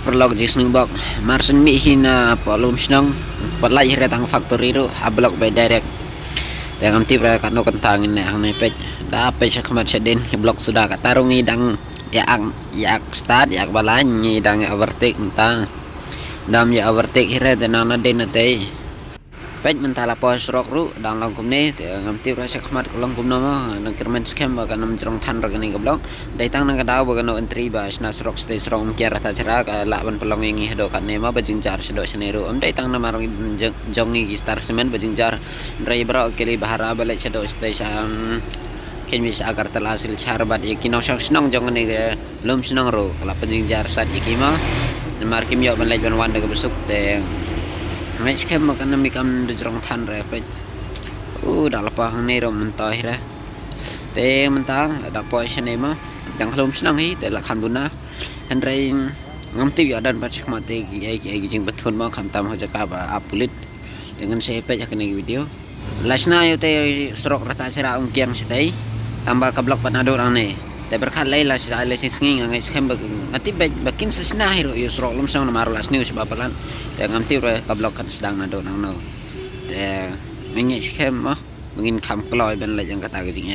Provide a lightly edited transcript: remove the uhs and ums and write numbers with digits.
perlog jisnu bok marsen mi hina polum snong palai hira tang factory ru ablok by direct dengan tibra kanu kentang ini ang nepet da pe sakmat sedin blok sudah katarungi dang ya start ya balani dang overtake entang dam ya overtake hira denana denate pej mentala pos rok ru dang long kumne ngam tibra sakmat long kumno ma nang kermen scam ba kanam jrong than ra kani blok dai tang nang kadaw ba kanu entry ba sna rok stay strong kiara ta chara ka laban pelong ngi hdo kan ne ma bajing jar sedo seneru dai tang na marong jongi star semen bajing jar drai bra keli bahara balik sedo stay sam ken bisa agar terhasil syarbat yakino sang senang jong ne lum senang ro la bajing jar sat ikima mar kim yo ban lai ban wan de besuk te ngai scam kan mikam de jrong than re pe dah lepas hang ni rom mentah dah te mentang ada poison ni mah dang lum senang hi te la kham duna han rai ngam ti ya dan pacik mate ki jing betul ma kham tam ho jaka ba apulit dengan saya pe jak ni video lasna yo te serok rata sera ungkiang sitai tambah ke blok panado rang ni te berkat lai la sa le sing ngai scam ati bakin sesna hiro yo serok lum sang na maru las news bapalan te ngam ti re ke blok kan sedang nado nang no te ngai scam mah mungkin kam keloy ben la jang kata ke jing